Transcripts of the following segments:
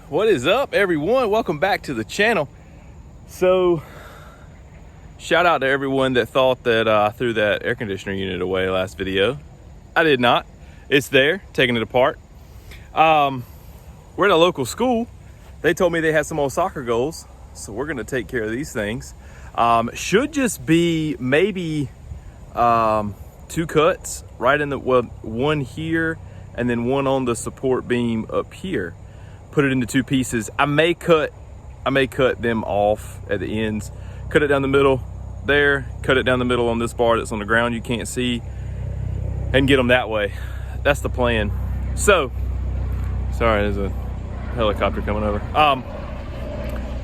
What is up, everyone? Welcome back to the channel. So shout out to everyone that thought that I threw that air conditioner unit away last video. I did not. It's there, taking it apart. We're at a local school. They told me they had some old soccer goals, so we're gonna take care of these things. Should just be maybe two cuts right in the, well, one here and then one on the support beam up here. Put it into two pieces. I may cut them off at the ends, cut it down the middle there, cut it down the middle on this bar that's on the ground you can't see, and get them that way. That's the plan. So, sorry, there's a helicopter coming over.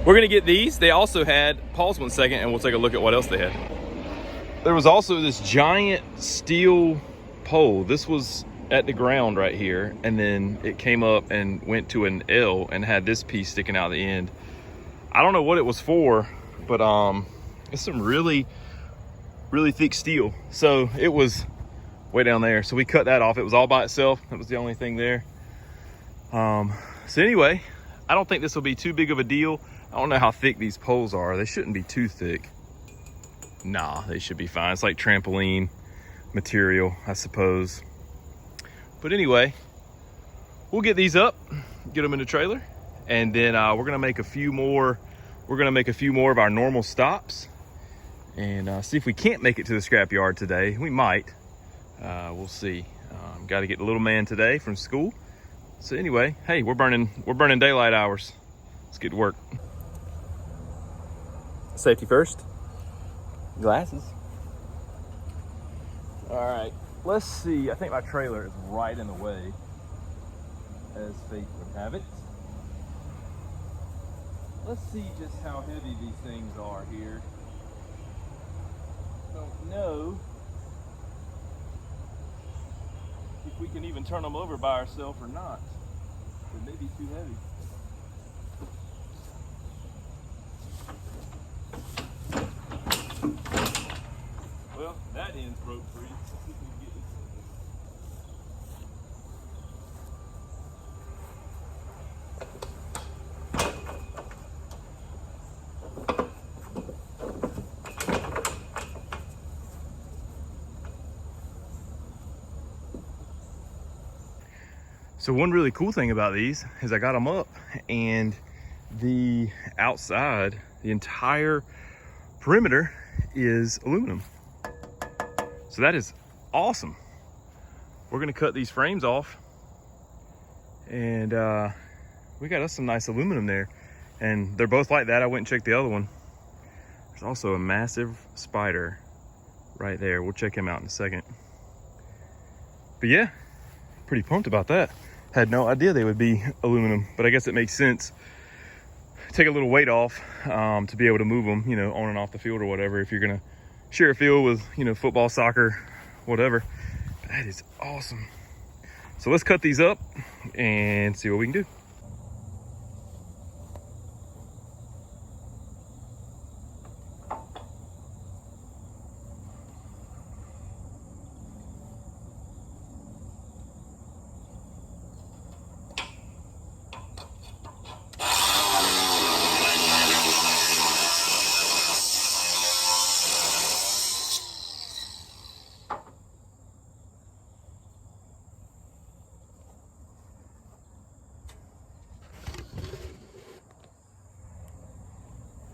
We're gonna get these. They also had, pause 1 second and we'll take a look at what else they had. There was also this giant steel pole. This was at the ground right here, and then it came up and went to an L and had this piece sticking out the end. I don't know what it was for, but it's some really thick steel. So it was way down there. So we cut that off. It was all by itself. That was the only thing there. So anyway, I don't think this will be too big of a deal. I don't know how thick these poles are. They shouldn't be too thick. Nah, they should be fine. It's like trampoline material, I suppose. But anyway, we'll get these up, get them in the trailer, and then we're gonna make a few more. We're gonna make a few more of our normal stops, and see if we can't make it to the scrapyard today. We might. We'll see. Got to get the little man today from school. So anyway, hey, we're burning daylight hours. Let's get to work. Safety first. Glasses. All right. Let's see, I think my trailer is right in the way, as fate would have it. Let's see just how heavy these things are here. Don't know if we can even turn them over by ourselves or not. They may be too heavy. Well, that end's broke free. Let's see if we can get this So one really cool thing about these is I got them up, and the outside, the entire perimeter is aluminum. So that is awesome. We're gonna cut these frames off, and we got us some nice aluminum there, and they're both like that. I went and checked the other one. There's also a massive spider right there. We'll check him out in a second. But yeah, pretty pumped about that. Had no idea they would be aluminum, but I guess it makes sense. Take a little weight off to be able to move them, you know, on and off the field or whatever. If you're gonna share a field with, you know, football, soccer, whatever. That is awesome. So let's cut these up and see what we can do.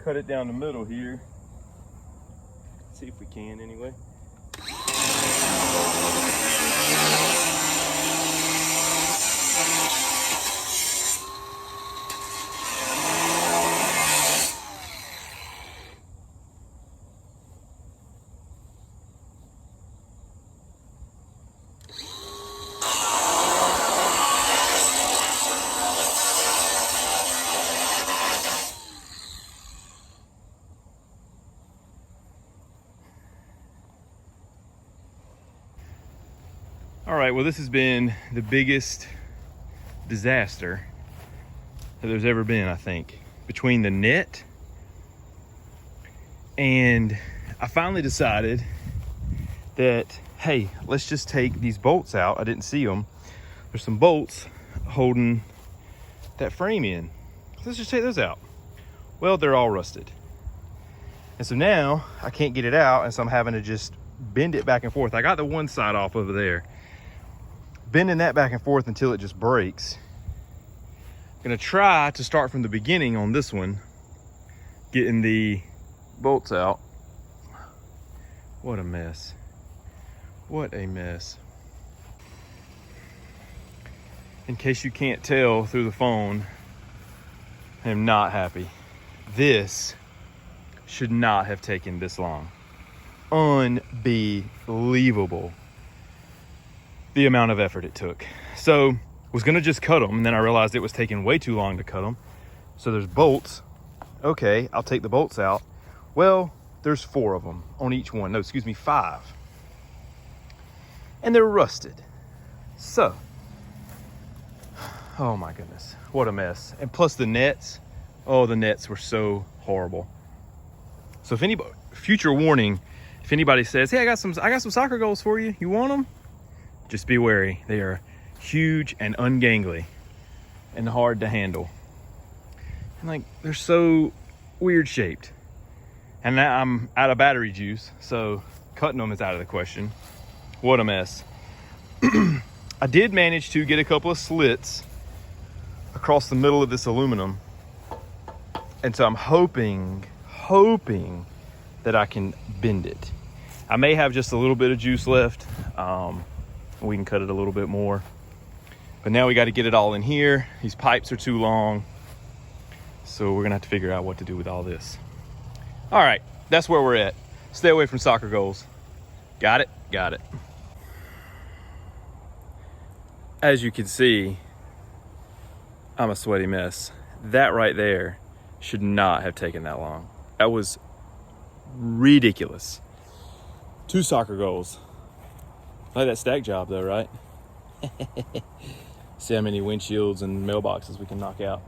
Cut it down the middle here. See if we can anyway. All right, well, this has been the biggest disaster that there's ever been, I think. Between the net, and I finally decided that, hey, let's just take these bolts out. I didn't see them. There's some bolts holding that frame in. Let's just take those out. Well, they're all rusted. And so now I can't get it out, and so I'm having to just bend it back and forth. I got the one side off over there. Bending that back and forth until it just breaks. I'm gonna try to start from the beginning on this one, getting the bolts out. What a mess. What a mess. In case you can't tell through the phone, I am not happy. This should not have taken this long. Unbelievable the amount of effort it took. So was gonna just cut them, and then I realized it was taking way too long to cut them. So there's bolts. Okay, I'll take the bolts out. Well, there's 4 of them on each one. No, excuse me, 5. And they're rusted. So, oh my goodness, what a mess. And plus the nets, oh, the nets were so horrible. So if anybody, future warning, if anybody says, hey, I got some soccer goals for you, you want them? Just be wary. They are huge and ungangly and hard to handle. And like, they're so weird shaped. And now I'm out of battery juice, so cutting them is out of the question. What a mess. I did manage to get a couple of slits across the middle of this aluminum. And so I'm hoping that I can bend it. I may have just a little bit of juice left. We can cut it a little bit more. But now we got to get it all in here. These pipes are too long. So we're gonna have to figure out what to do with all this. All right, that's where we're at. Stay away from soccer goals. Got it? Got it. As you can see, I'm a sweaty mess. That right there should not have taken that long. That was ridiculous. 2 soccer goals. Like that stack job though, right? See how many windshields and mailboxes we can knock out.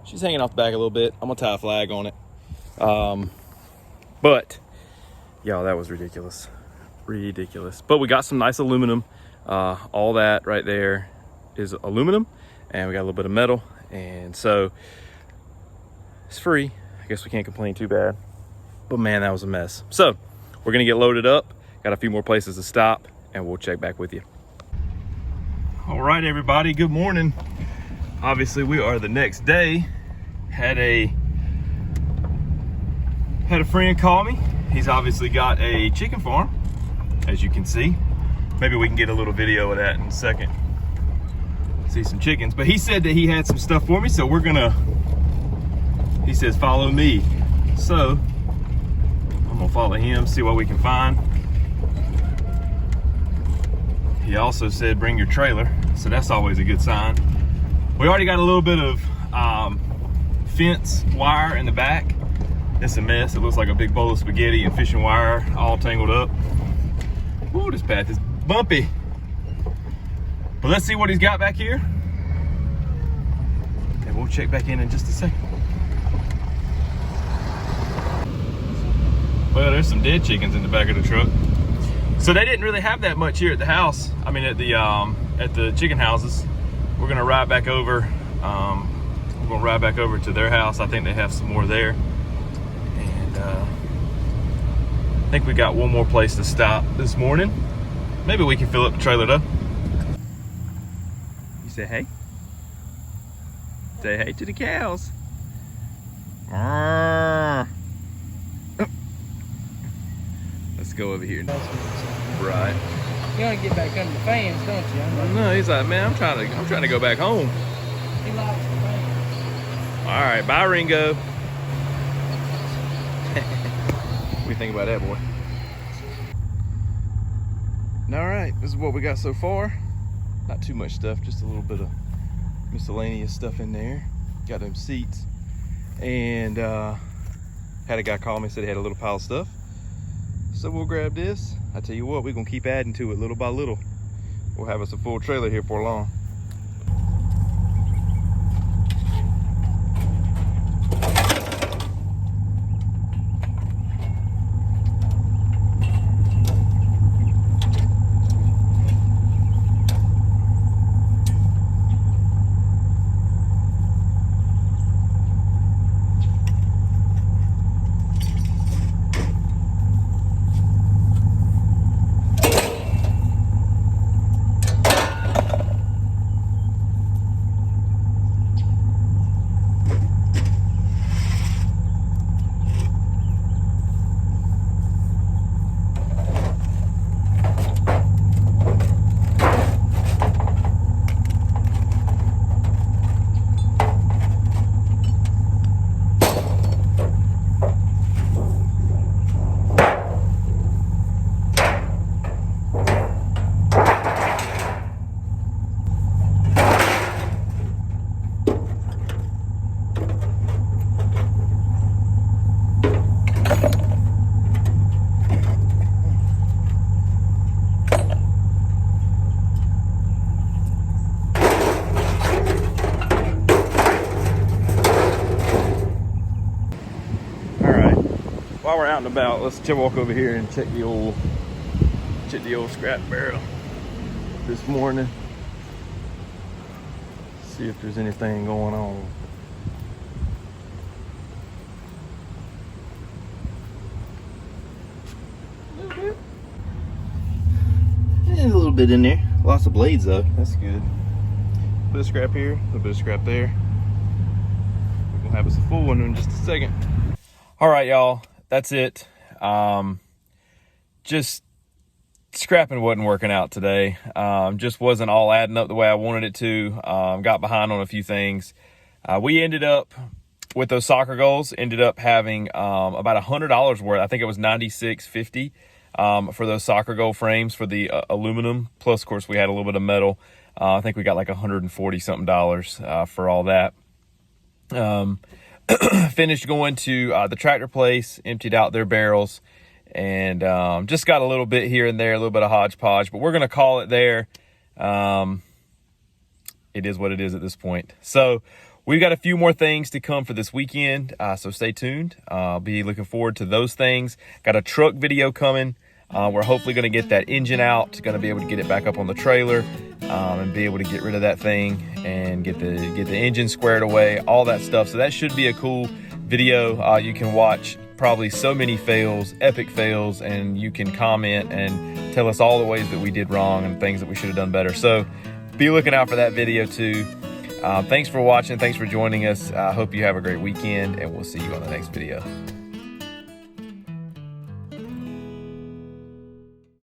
She's hanging off the back a little bit. I'm gonna tie a flag on it. But y'all, that was ridiculous. Ridiculous. But we got some nice aluminum. All that right there is aluminum, and we got a little bit of metal, and so it's free. I guess we can't complain too bad. But man, that was a mess. So we're gonna get loaded up. Got a few more places to stop, and we'll check back with you. All right, everybody, good morning. Obviously we are the next day. Had a friend call me. He's obviously got a chicken farm, as you can see. Maybe we can get a little video of that in a second. See some chickens, but he said that he had some stuff for me, so he says follow me. So I'm gonna follow him, see what we can find. He also said bring your trailer, so that's always a good sign. We already got a little bit of fence wire in the back. It's a mess. It looks like a big bowl of spaghetti and fishing wire all tangled up. Ooh, this path is bumpy. But let's see what he's got back here. And we'll check back in just a second. Well, there's some dead chickens in the back of the truck. So they didn't really have that much here at the house. I mean, at the chicken houses. We're gonna ride back over. We're gonna ride back over to their house. I think they have some more there. And I think we got one more place to stop this morning. Maybe we can fill up the trailer though. You say hey? Say hey to the cows. Let's go over here. Right. You want to get back under the fans, don't you? No, he's like, man, I'm trying to go back home. He likes the fans. All right, bye, Ringo. What do you think about that, boy? All right, this is what we got so far. Not too much stuff, just a little bit of miscellaneous stuff in there. Got them seats. And had a guy call me, said he had a little pile of stuff. So we'll grab this. I tell you what, we're gonna keep adding to it little by little. We'll have us a full trailer here for long. out and about. Let's walk over here and check the old scrap barrel this morning. See if there's anything going on. A little bit in there. Lots of blades though. That's good. A bit of scrap here, a little bit of scrap there. We're gonna have us a full one in just a second. All right, y'all. That's it. Just scrapping wasn't working out today. Just wasn't all adding up the way I wanted it to. Got behind on a few things. We ended up with those soccer goals. Ended up having about $100 worth. I think it was $96.50. For those soccer goal frames for the aluminum. Plus, of course, we had a little bit of metal. I think we got like $140 something for all that. Finished going to the tractor place, emptied out their barrels, and just got a little bit here and there, a little bit of hodgepodge, but we're going to call it there. It is what it is at this point. So we've got a few more things to come for this weekend, so stay tuned. I'll be looking forward to those things. Got a truck video coming. We're hopefully going to get that engine out, going to be able to get it back up on the trailer, and be able to get rid of that thing and get the engine squared away, all that stuff. So that should be a cool video. You can watch probably so many fails, epic fails, and you can comment and tell us all the ways that we did wrong and things that we should have done better. So be looking out for that video too. Thanks for watching. Thanks for joining us. I hope you have a great weekend, and we'll see you on the next video.